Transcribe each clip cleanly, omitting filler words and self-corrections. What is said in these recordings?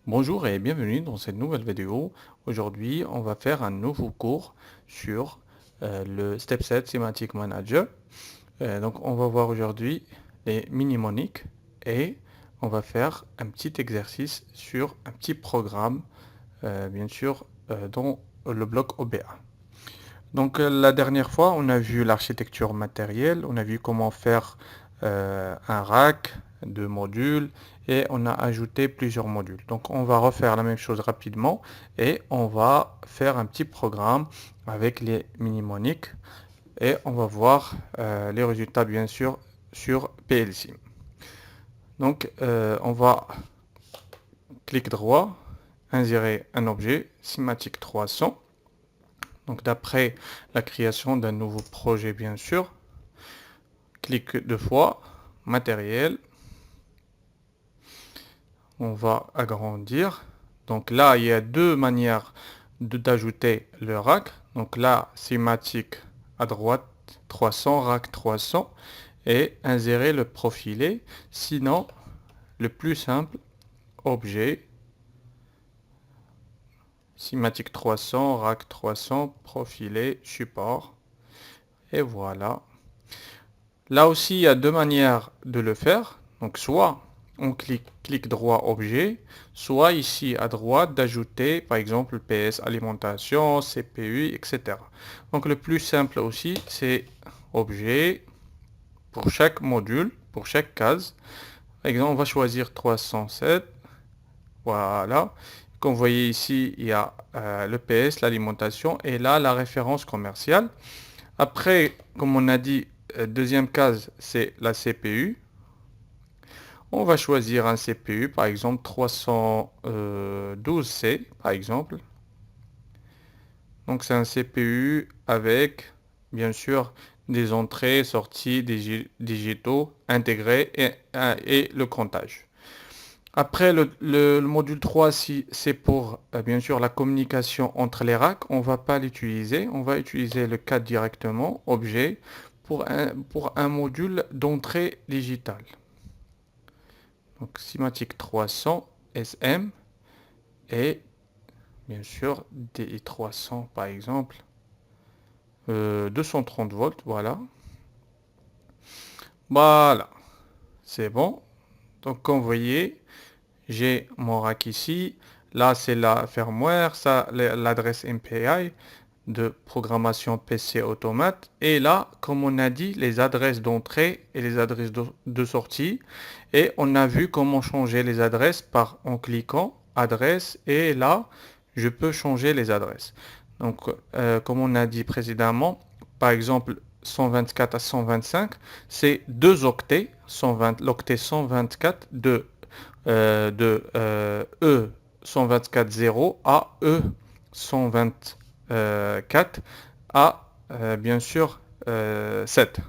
Bonjour et bienvenue dans cette nouvelle vidéo. Aujourd'hui, on va faire un nouveau cours sur le Step 7 Semantic Manager. Donc, on va voir aujourd'hui les mnémoniques et on va faire un petit exercice sur un petit programme, bien sûr, dans le bloc OBA. Donc, la dernière fois, on a vu l'architecture matérielle, on a vu comment faire un rack de modules et on a ajouté plusieurs modules. Donc, on va refaire la même chose rapidement et on va faire un petit programme avec les mnémoniques et on va voir les résultats, bien sûr, sur PLC. Donc, on va clic droit, insérer un objet, Simatic 300. Donc, d'après la création d'un nouveau projet, bien sûr, clic deux fois, matériel, on va agrandir. Donc là, il y a deux manières d'ajouter le rack. Donc là, Simatic à droite, 300, rack 300, et insérer le profilé. Sinon, le plus simple, objet, Simatic 300, rack 300, profilé, support. Et voilà. Là aussi, il y a deux manières de le faire. Donc, soit on clique droit objet, soit ici à droite d'ajouter, par exemple, PS alimentation, CPU, etc. Donc, le plus simple aussi, c'est objet pour chaque module, pour chaque case. Par exemple, on va choisir 307. Voilà. Comme vous voyez ici, il y a le PS, l'alimentation, et là, la référence commerciale. Après, comme on a dit, deuxième case, c'est la CPU. On va choisir un CPU, par exemple 312C, par exemple. Donc c'est un CPU avec, bien sûr, des entrées, sorties, des digitaux intégrés et le comptage. Après, le module 3, si c'est pour, bien sûr, la communication entre les racks, on ne va pas l'utiliser. On va utiliser le 4 directement, objet, pour un module d'entrée digitale. Donc, Simatic 300, SM, et bien sûr, DI 300, par exemple, 230 volts, voilà. Voilà, c'est bon. Donc, comme vous voyez, j'ai mon rack ici. Là, c'est la firmware, ça, l'adresse MPI de programmation PC automate. Et là, comme on a dit, les adresses d'entrée et les adresses de sortie. Et on a vu comment changer les adresses en cliquant adresse. Et là, je peux changer les adresses. Donc, comme on a dit précédemment, par exemple, 124 à 125, c'est 2 octets, l'octet 124 de E 124 0 à E 124 à bien sûr 7.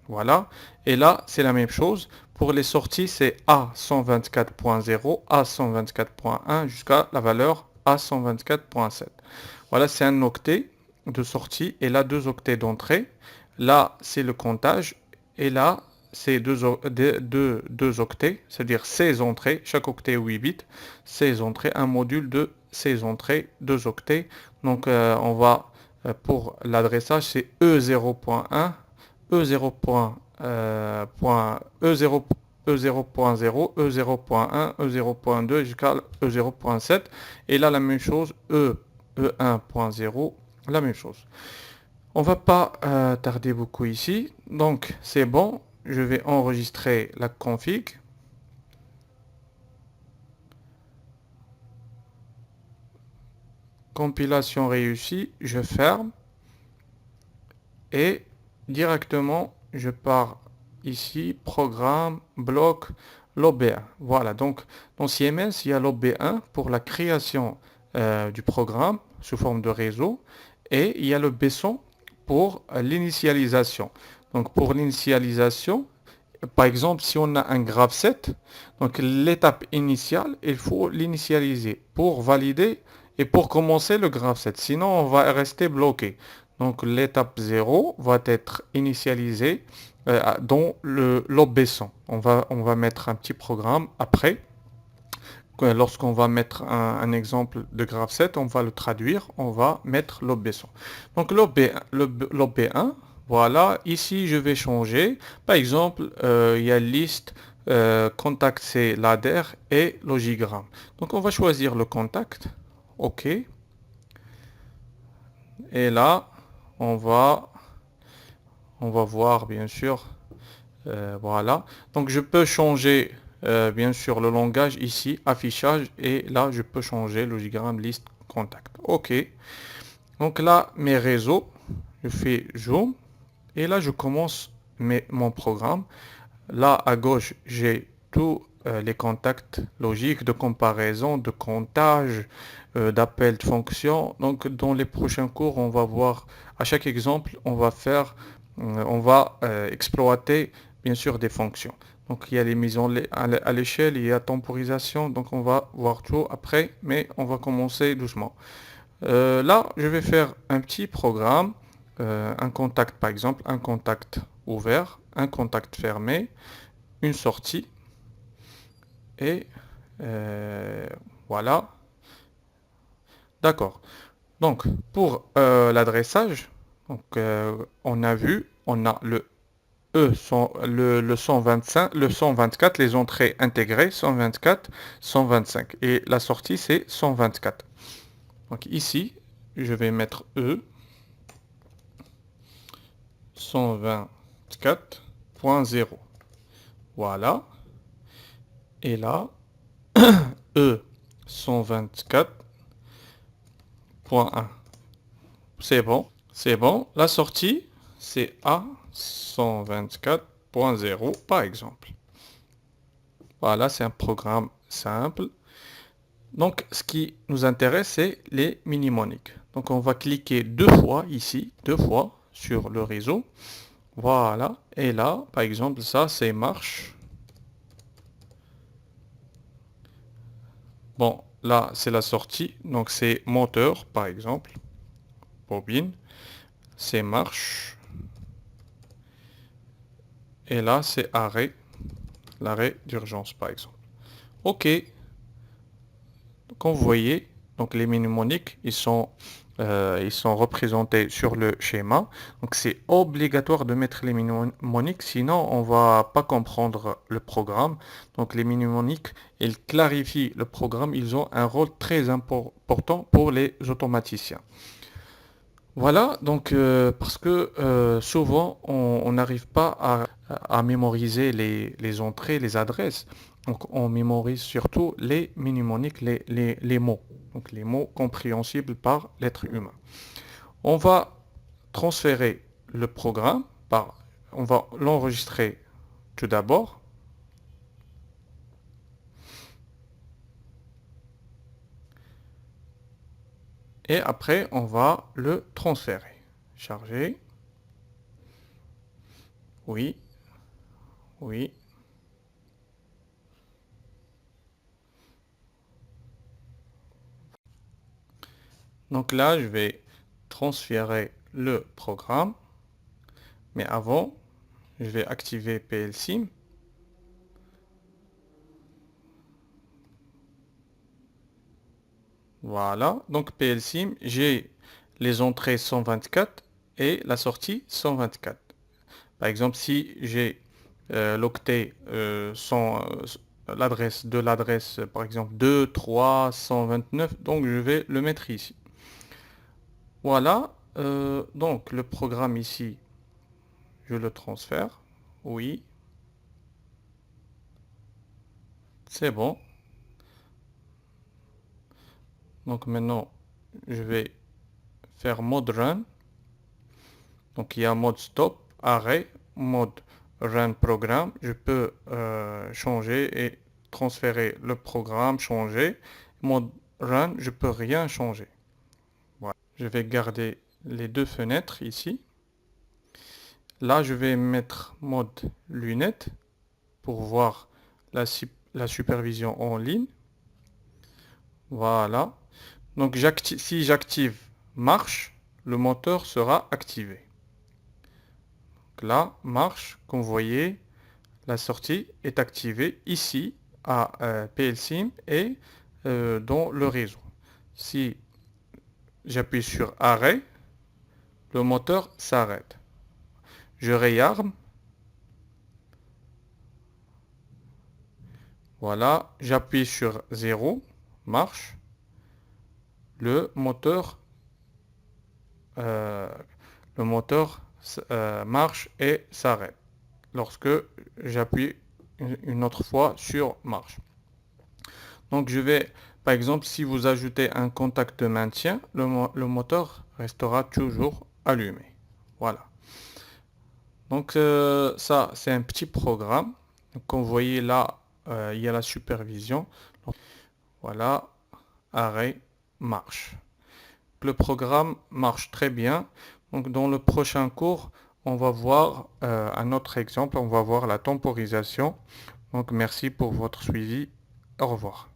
Voilà. Et là, c'est la même chose. Pour les sorties, c'est A 124.0, A 124.1 jusqu'à la valeur A 124.7. Voilà, c'est un octet de sortie et là, deux octets d'entrée. Là, c'est le comptage. Et là, c'est deux octets, c'est-à-dire 16 entrées. Chaque octet est 8 bits. 16 entrées, un module de 16 entrées, 2 octets. Donc, on va, pour l'adressage, c'est E0.1, E0. E0, E0.0, E0.1, E0.2 jusqu'à E0.7. Et là, la même chose, E1.0, la même chose. On va pas tarder beaucoup ici. Donc, c'est bon. Je vais enregistrer la config. Compilation réussie. Je ferme. Et directement, je pars ici. Programme, bloc, l'OB1. Voilà. Donc, dans CMS, il y a l'OB1 pour la création du programme sous forme de réseau. Et il y a le B100 pour l'initialisation. Donc, pour l'initialisation, par exemple, si on a un graph 7, donc l'étape initiale, il faut l'initialiser pour valider et pour commencer le graph 7. Sinon, on va rester bloqué. Donc l'étape 0 va être initialisée dans l'OB100. On va mettre un petit programme après lorsqu'on va mettre un exemple de graphe 7, on va le traduire, on va mettre l'obéissant. Donc l'OB1, voilà, ici je vais changer. Par exemple, il y a liste, contact c'est ladder et logigramme. Donc on va choisir le contact, OK. Et là, on va, on va voir bien sûr. Voilà. Donc je peux changer bien sûr le langage ici, affichage, et là je peux changer logigramme, liste, contact. OK. Donc là, mes réseaux, je fais zoom et là je commence mon programme. Là à gauche, j'ai tous les contacts logiques de comparaison, de comptage, d'appel de fonction. Donc dans les prochains cours, on va voir à chaque exemple, on va exploiter bien sûr des fonctions. Donc il y a les mises à l'échelle, il y a temporisation. Donc on va voir tout après, mais on va commencer doucement. Là, je vais faire un petit programme, un contact par exemple, un contact ouvert, un contact fermé, une sortie et euh, voilà. D'accord. Donc pour l'adressage, donc on a vu, on a le 125, le 124, les entrées intégrées 124, 125 et la sortie c'est 124. Donc ici, je vais mettre E 124.0. Voilà. Et là, E 124.1. C'est bon. C'est bon. La sortie, c'est A 124.0 par exemple. Voilà, c'est un programme simple. Donc, ce qui nous intéresse, c'est les mnémoniques. Donc, on va cliquer deux fois ici, deux fois sur le réseau. Voilà. Et là, par exemple, ça, c'est marche. Bon, là, c'est la sortie. Donc, c'est moteur, par exemple. Bobine. C'est marche. Et là, c'est arrêt. L'arrêt d'urgence, par exemple. OK. Comme vous voyez, donc les mnémoniques, ils sont représentés sur le schéma. Donc c'est obligatoire de mettre les mnémoniques, sinon on va pas comprendre le programme. Donc les mnémoniques, ils clarifient le programme, ils ont un rôle très important pour les automaticiens. Voilà, donc parce que souvent on n'arrive pas à mémoriser les entrées, les adresses. Donc on mémorise surtout les mnémoniques, les mots. Donc les mots compréhensibles par l'être humain. On va transférer le programme on va l'enregistrer tout d'abord. Et après on va le transférer. Charger. Oui, oui. Donc là, je vais transférer le programme. Mais avant, je vais activer PLSIM. Voilà. Donc PLSIM, j'ai les entrées 124 et la sortie 124. Par exemple, si j'ai l'octet l'adresse de l'adresse, par exemple 2, 3, 129, donc je vais le mettre ici. Voilà. Donc le programme ici, je le transfère. Oui, c'est bon. Donc maintenant, je vais faire mode run. Donc il y a mode stop, arrêt, mode run programme. Je peux changer et transférer le programme, changer. Mode run, je peux rien changer. Voilà. Je vais garder les deux fenêtres ici. Là, je vais mettre mode lunettes pour voir la supervision en ligne. Voilà. Donc si j'active marche, le moteur sera activé. Donc là, marche, comme vous voyez, la sortie est activée ici. à PLSIM et dans le réseau. Si j'appuie sur arrêt, le moteur s'arrête. Je réarme. Voilà, j'appuie sur 0, marche. Le moteur, euh, marche et s'arrête lorsque j'appuie une autre fois sur marche. Donc je vais, par exemple, si vous ajoutez un contact de maintien, le moteur restera toujours allumé. Voilà. Donc ça, c'est un petit programme. Donc, comme vous voyez là, il y a la supervision. Donc, voilà, arrêt, marche. Le programme marche très bien. Donc dans le prochain cours, on va voir un autre exemple. On va voir la temporisation. Donc merci pour votre suivi. Au revoir.